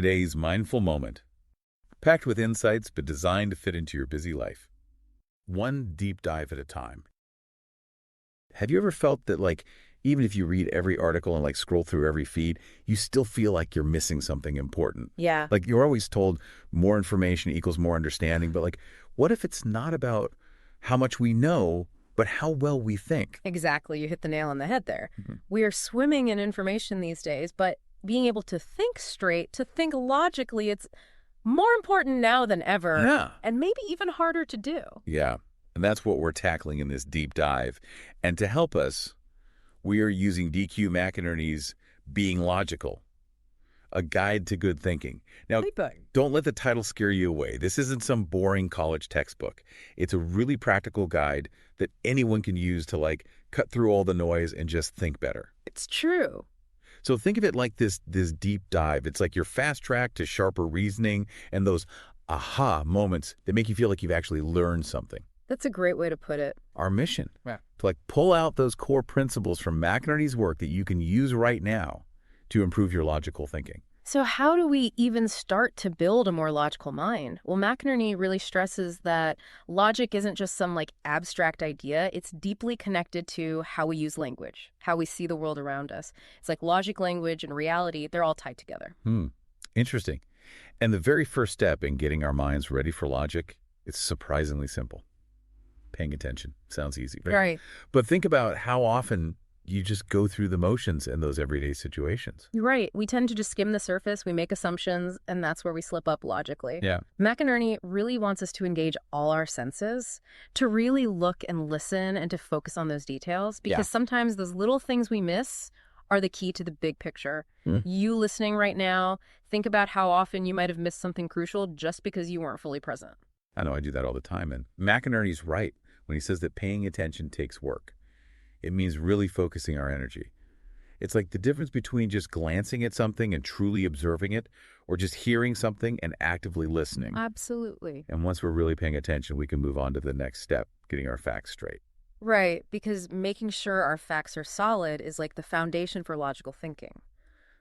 today's mindful moment, packed with insights but designed to fit into your busy life. One deep dive at a time. Have you ever felt that, even if you read every article and, scroll through every feed, you still feel like you're missing something important? Yeah, You're always told more information equals more understanding, but, what if it's not about how much we know, but how well we think? exactly. You hit the nail on the head there. Mhm. We are swimming in information these days, but being able to think straight, to think logically, it's more important now than ever, Yeah. and maybe even harder to do. Yeah. And that's what we're tackling in this deep dive. And to help us, we are using DQ McInerny's Being Logical, a guide to good thinking. Now, don't let the title scare you away. This isn't some boring college textbook. It's a really practical guide that anyone can use to, cut through all the noise and just think better. It's true. So think of it like this deep dive. It's like your fast track to sharper reasoning and those aha moments that make you feel like you've actually learned something. That's a great way to put it. Our mission, to pull out those core principles from McInerny's work that you can use right now to improve your logical thinking. So how do we even start to build a more logical mind? Well, McInerny really stresses that logic isn't just some abstract idea. It's deeply connected to how we use language, how we see the world around us. It's like logic, language, and reality, they're all tied together. Interesting. And the very first step in getting our minds ready for logic is surprisingly simple. Paying attention. Sounds easy, right? Right. But think about how often you just go through the motions in those everyday situations. You're right. We tend to just skim the surface, we make assumptions, and that's where we slip up logically. Yeah. McInerny really wants us to engage all our senses, to really look and listen and to focus on those details, because sometimes those little things we miss are the key to the big picture. You listening right now, think about how often you might have missed something crucial just because you weren't fully present. I know I do that all the time, and McInerny's right when he says that paying attention takes work. It means really focusing our energy. It's like the difference between just glancing at something and truly observing it, or just hearing something and actively listening. Absolutely. And once we're really paying attention, we can move on to the next step, getting our facts straight. Right, because making sure our facts are solid is like the foundation for logical thinking.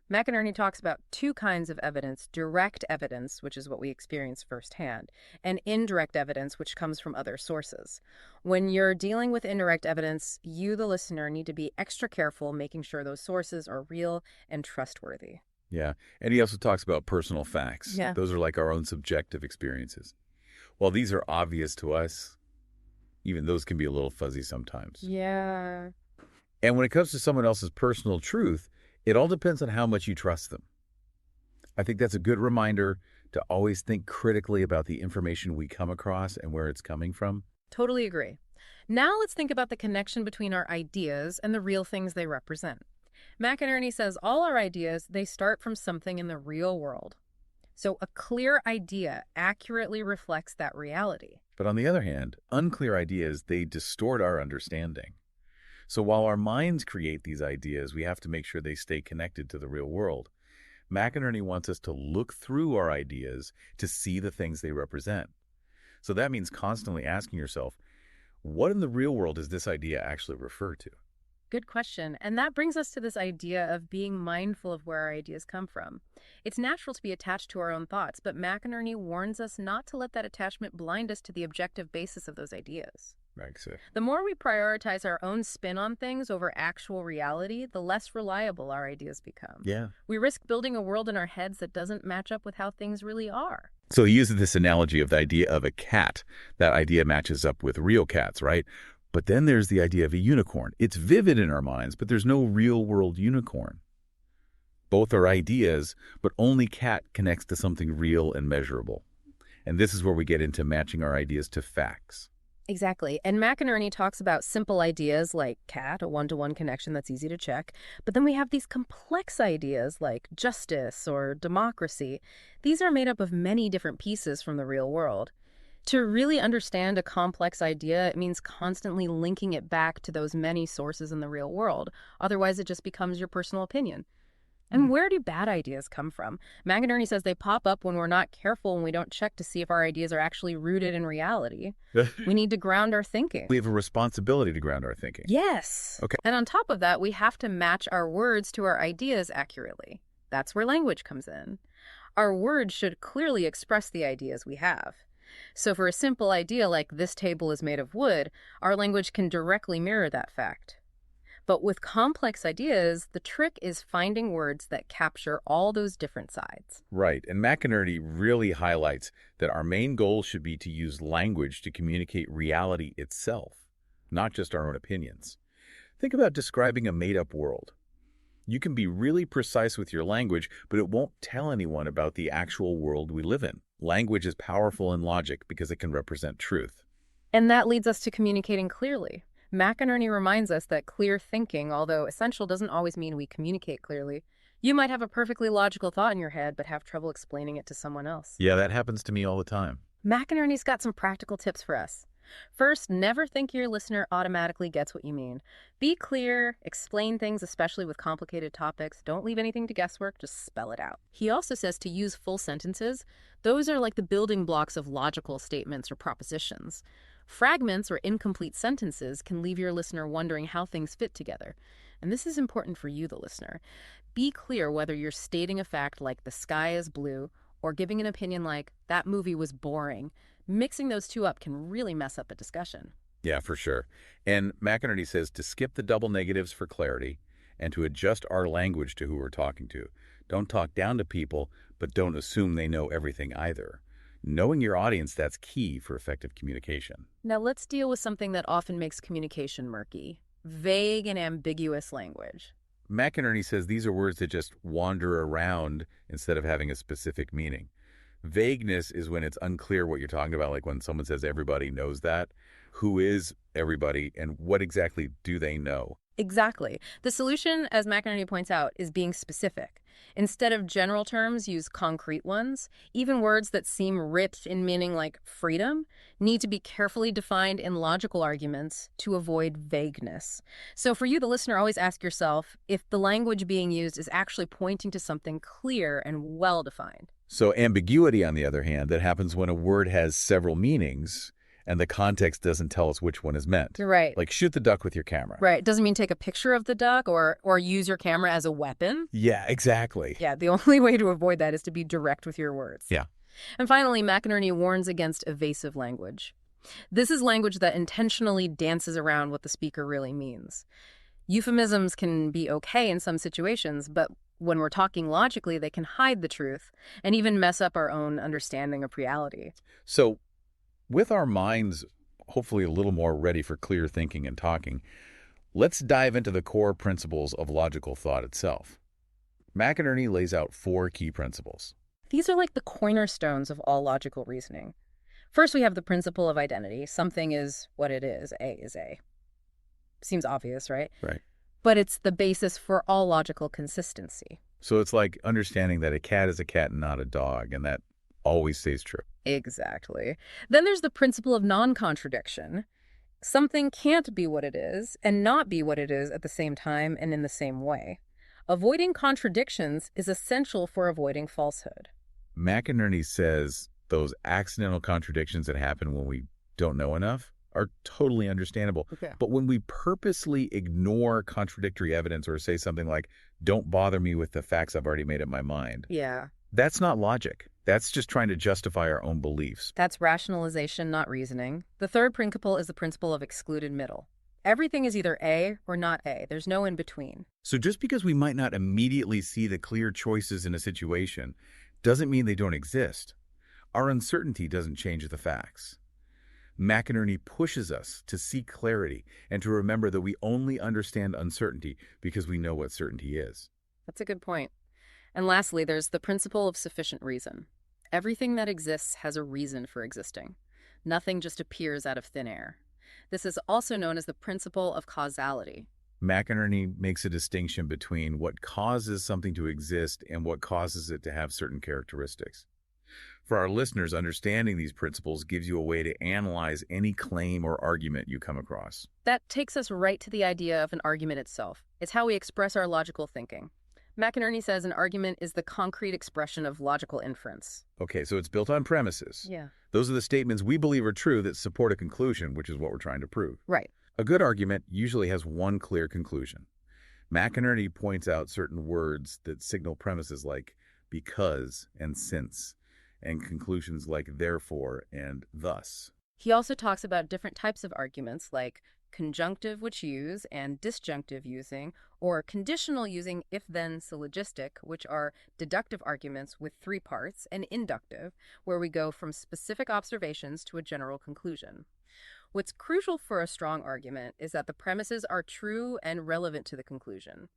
McInerny talks about two kinds of evidence: direct evidence, which is what we experience firsthand, and indirect evidence, which comes from other sources. When you're dealing with indirect evidence, you, the listener, need to be extra careful making sure those sources are real and trustworthy. Yeah, and he also talks about personal facts. Yeah. Those are like our own subjective experiences. While these are obvious to us, even those can be a little fuzzy sometimes. Yeah. And when it comes to someone else's personal truth, it all depends on how much you trust them. I think that's a good reminder to always think critically about the information we come across and where it's coming from. Totally agree. Now let's think about the connection between our ideas and the real things they represent. McInerny says all our ideas, they start from something in the real world. So a clear idea accurately reflects that reality. But on the other hand, unclear ideas, they distort our understanding. So while our minds create these ideas, we have to make sure they stay connected to the real world. McInerny wants us to look through our ideas to see the things they represent. So that means constantly asking yourself, what in the real world does this idea actually refer to? Good question. And that brings us to this idea of being mindful of where our ideas come from. It's natural to be attached to our own thoughts, but McInerny warns us not to let that attachment blind us to the objective basis of those ideas. The more we prioritize our own spin on things over actual reality, the less reliable our ideas become. Yeah. We risk building a world in our heads that doesn't match up with how things really are. So he uses this analogy of the idea of a cat. That idea matches up with real cats, right? But then there's the idea of a unicorn. It's vivid in our minds, but there's no real-world unicorn. Both are ideas, but only cat connects to something real and measurable. And this is where we get into matching our ideas to facts. Exactly. And McInerny talks about simple ideas like cat, a one-to-one connection that's easy to check. But then we have these complex ideas like justice or democracy. These are made up of many different pieces from the real world. To really understand a complex idea, it means constantly linking it back to those many sources in the real world. Otherwise, it just becomes your personal opinion. And where do bad ideas come from? McInerny says they pop up when we're not careful and we don't check to see if our ideas are actually rooted in reality. We need to ground our thinking. We have a responsibility to ground our thinking. Yes. Okay. And on top of that, we have to match our words to our ideas accurately. That's where language comes in. Our words should clearly express the ideas we have. So for a simple idea like this table is made of wood, our language can directly mirror that fact. But with complex ideas, the trick is finding words that capture all those different sides. Right, and McInerny really highlights that our main goal should be to use language to communicate reality itself, not just our own opinions. Think about describing a made-up world. You can be really precise with your language, but it won't tell anyone about the actual world we live in. Language is powerful in logic because it can represent truth. And that leads us to communicating clearly. McInerny reminds us that clear thinking, although essential, doesn't always mean we communicate clearly. You might have a perfectly logical thought in your head, but have trouble explaining it to someone else. Yeah, that happens to me all the time. McInerny's got some practical tips for us. First, never think your listener automatically gets what you mean. Be clear, explain things, especially with complicated topics. Don't leave anything to guesswork, just spell it out. He also says to use full sentences. Those are like the building blocks of logical statements or propositions. Fragments or incomplete sentences can leave your listener wondering how things fit together. And this is important for you, the listener. Be clear whether you're stating a fact like the sky is blue or giving an opinion like that movie was boring. Mixing those two up can really mess up a discussion. Yeah, for sure. And McInerny says to skip the double negatives for clarity and to adjust our language to who we're talking to. Don't talk down to people, but don't assume they know everything either. Knowing your audience, that's key for effective communication. Now let's deal with something that often makes communication murky: vague and ambiguous language. McInerny says these are words that just wander around instead of having a specific meaning. Vagueness is when it's unclear what you're talking about, like when someone says everybody knows that. Who is everybody and what exactly do they know? Exactly. The solution, as McInerny points out, is being specific. Instead of general terms, use concrete ones. Even words that seem rich in meaning like freedom need to be carefully defined in logical arguments to avoid vagueness. So for you, the listener, always ask yourself if the language being used is actually pointing to something clear and well-defined. So ambiguity, on the other hand, that happens when a word has several meanings and the context doesn't tell us which one is meant. Right. Like shoot the duck with your camera. Right. Doesn't mean take a picture of the duck or use your camera as a weapon. Yeah, exactly. Yeah, the only way to avoid that is to be direct with your words. Yeah. And finally, McInerny warns against evasive language. This is language that intentionally dances around what the speaker really means. Euphemisms can be okay in some situations, but when we're talking logically, they can hide the truth and even mess up our own understanding of reality. So with our minds hopefully a little more ready for clear thinking and talking, let's dive into the core principles of logical thought itself. McInerny lays out 4 key principles. These are like the cornerstones of all logical reasoning. First, we have the principle of identity. Something is what it is. A is A. Seems obvious, right? Right. But it's the basis for all logical consistency. So it's like understanding that a cat is a cat and not a dog, and that always stays true. Exactly. Then there's the principle of non-contradiction. Something can't be what it is and not be what it is at the same time and in the same way. Avoiding contradictions is essential for avoiding falsehood. McInerny says those accidental contradictions that happen when we don't know enough are totally understandable. Okay. But when we purposely ignore contradictory evidence or say something like, don't bother me with the facts I've already made up my mind, Yeah. that's not logic. That's just trying to justify our own beliefs. That's rationalization, not reasoning. The third principle is the principle of excluded middle. Everything is either A or not A. There's no in between. So just because we might not immediately see the clear choices in a situation doesn't mean they don't exist. Our uncertainty doesn't change the facts. McInerny pushes us to seek clarity and to remember that we only understand uncertainty because we know what certainty is. That's a good point. And lastly, there's the principle of sufficient reason. Everything that exists has a reason for existing. Nothing just appears out of thin air. This is also known as the principle of causality. McInerny makes a distinction between what causes something to exist and what causes it to have certain characteristics. For our listeners, understanding these principles gives you a way to analyze any claim or argument you come across. That takes us right to the idea of an argument itself. It's how we express our logical thinking. McInerny says an argument is the concrete expression of logical inference. Okay, so it's built on premises. Yeah. Those are the statements we believe are true that support a conclusion, which is what we're trying to prove. Right. A good argument usually has one clear conclusion. McInerny points out certain words that signal premises like because and since, and conclusions like therefore and thus. He also talks about different types of arguments like conjunctive which use and disjunctive using, or conditional using if-then syllogistic, which are deductive arguments with three parts, and inductive, where we go from specific observations to a general conclusion. What's crucial for a strong argument is that the premises are true and relevant to the conclusion.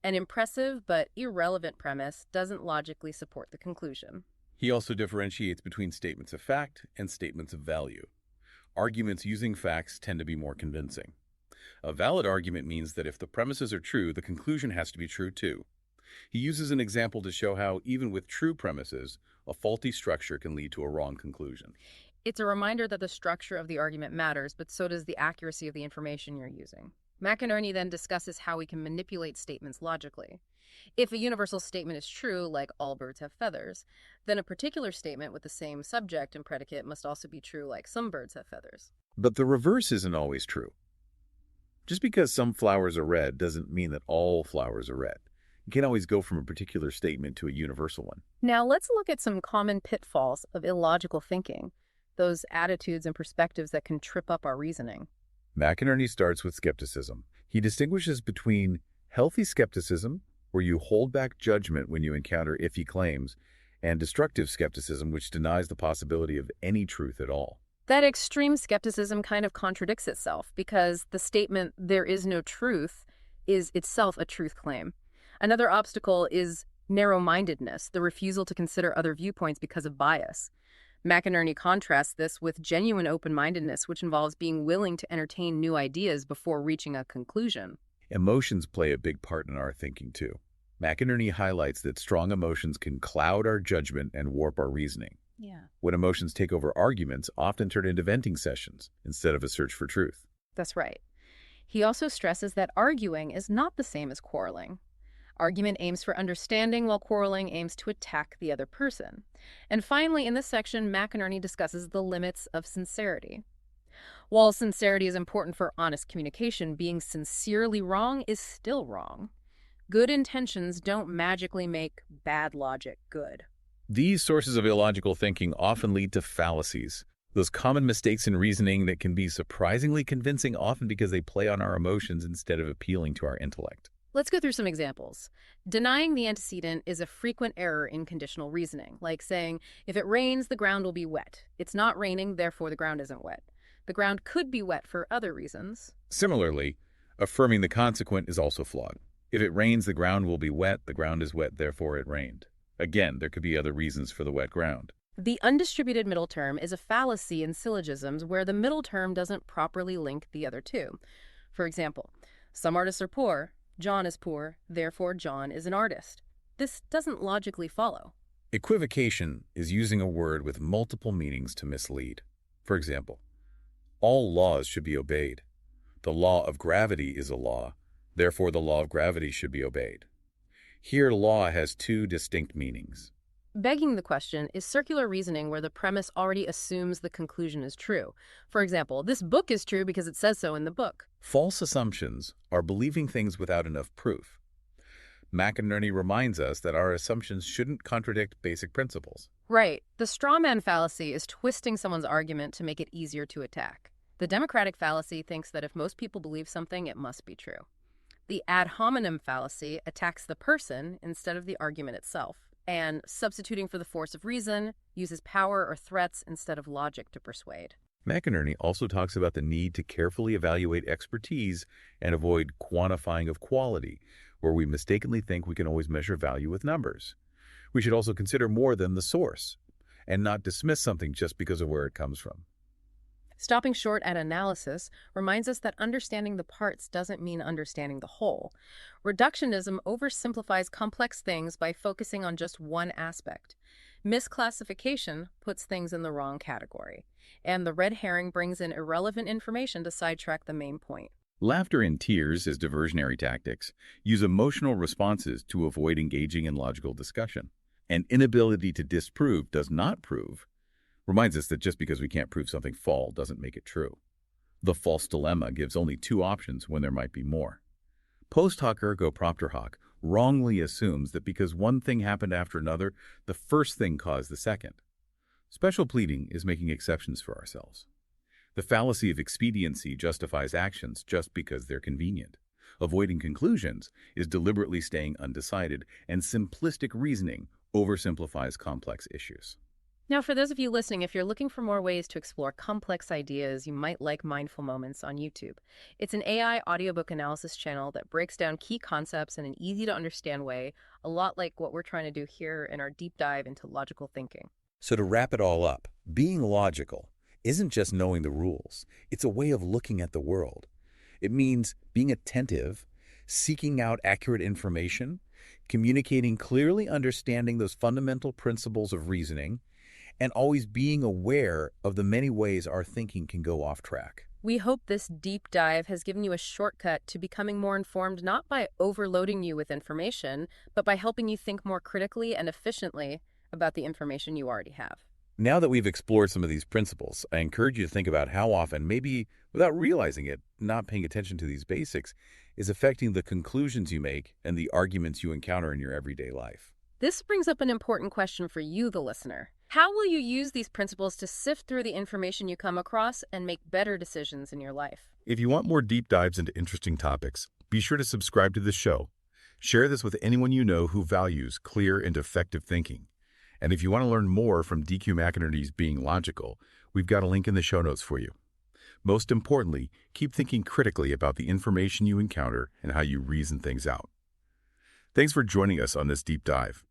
An impressive but irrelevant premise doesn't logically support the conclusion. He also differentiates between statements of fact and statements of value. Arguments using facts tend to be more convincing. A valid argument means that if the premises are true, the conclusion has to be true too. He uses an example to show how, even with true premises, a faulty structure can lead to a wrong conclusion. It's a reminder that the structure of the argument matters, but so does the accuracy of the information you're using. McInerny then discusses how we can manipulate statements logically. If a universal statement is true, like all birds have feathers, then a particular statement with the same subject and predicate must also be true, like some birds have feathers. But the reverse isn't always true. Just because some flowers are red doesn't mean that all flowers are red. You can't always go from a particular statement to a universal one. Now let's look at some common pitfalls of illogical thinking, those attitudes and perspectives that can trip up our reasoning. McInerny starts with skepticism. He distinguishes between healthy skepticism, where you hold back judgment when you encounter iffy claims, and destructive skepticism, which denies the possibility of any truth at all. That extreme skepticism kind of contradicts itself because the statement, "there is no truth," is itself a truth claim. Another obstacle is narrow-mindedness, the refusal to consider other viewpoints because of bias. McInerny contrasts this with genuine open-mindedness, which involves being willing to entertain new ideas before reaching a conclusion. Emotions play a big part in our thinking, too. McInerny highlights that strong emotions can cloud our judgment and warp our reasoning. When emotions take over, arguments often turn into venting sessions instead of a search for truth. That's right. He also stresses that arguing is not the same as quarreling. Argument aims for understanding, while quarreling aims to attack the other person. And finally, in this section, McInerny discusses the limits of sincerity. While sincerity is important for honest communication, being sincerely wrong is still wrong. Good intentions don't magically make bad logic good. These sources of illogical thinking often lead to fallacies, those common mistakes in reasoning that can be surprisingly convincing, often because they play on our emotions instead of appealing to our intellect. Let's go through some examples. Denying the antecedent is a frequent error in conditional reasoning, like saying, if it rains, the ground will be wet. It's not raining, therefore the ground isn't wet. The ground could be wet for other reasons. Similarly, affirming the consequent is also flawed. If it rains, the ground will be wet. The ground is wet, therefore it rained. Again, there could be other reasons for the wet ground. The undistributed middle term is a fallacy in syllogisms where the middle term doesn't properly link the other two. For example, some artists are poor, John is poor, therefore John is an artist. This doesn't logically follow. Equivocation is using a word with multiple meanings to mislead. For example, all laws should be obeyed. The law of gravity is a law, therefore the law of gravity should be obeyed. Here, law has two distinct meanings. Begging the question is circular reasoning where the premise already assumes the conclusion is true. For example, this book is true because it says so in the book. False assumptions are believing things without enough proof. McInerny reminds us that our assumptions shouldn't contradict basic principles. Right. The straw man fallacy is twisting someone's argument to make it easier to attack. The democratic fallacy thinks that if most people believe something, it must be true. The ad hominem fallacy attacks the person instead of the argument itself. And substituting for the force of reason, uses power or threats instead of logic to persuade. McInerny also talks about the need to carefully evaluate expertise and avoid quantifying of quality, where we mistakenly think we can always measure value with numbers. We should also consider more than the source, and not dismiss something just because of where it comes from. Stopping short at analysis reminds us that understanding the parts doesn't mean understanding the whole. Reductionism oversimplifies complex things by focusing on just one aspect. Misclassification puts things in the wrong category, and the red herring brings in irrelevant information to sidetrack the main point. Laughter and tears as diversionary tactics use emotional responses to avoid engaging in logical discussion. An inability to disprove does not prove reminds us that just because we can't prove something false doesn't make it true. The false dilemma gives only two options when there might be more. Post hoc ergo propter hoc, wrongly assumes that because one thing happened after another, the first thing caused the second. Special pleading is making exceptions for ourselves. The fallacy of expediency justifies actions just because they're convenient. Avoiding conclusions is deliberately staying undecided, and simplistic reasoning oversimplifies complex issues. Now, for those of you listening, if you're looking for more ways to explore complex ideas, you might like Mindful Moments on YouTube. It's an AI audiobook analysis channel that breaks down key concepts in an easy-to-understand way, a lot like what we're trying to do here in our deep dive into logical thinking. So to wrap it all up, being logical isn't just knowing the rules. It's a way of looking at the world. It means being attentive, seeking out accurate information, communicating clearly, understanding those fundamental principles of reasoning, and always being aware of the many ways our thinking can go off track. We hope this deep dive has given you a shortcut to becoming more informed, not by overloading you with information, but by helping you think more critically and efficiently about the information you already have. Now that we've explored some of these principles, I encourage you to think about how often, maybe without realizing it, not paying attention to these basics is affecting the conclusions you make and the arguments you encounter in your everyday life. This brings up an important question for you, the listener. How will you use these principles to sift through the information you come across and make better decisions in your life? If you want more deep dives into interesting topics, be sure to subscribe to the show. Share this with anyone you know who values clear and effective thinking. And if you want to learn more from DQ McInerny's Being Logical, we've got a link in the show notes for you. Most importantly, keep thinking critically about the information you encounter and how you reason things out. Thanks for joining us on this deep dive.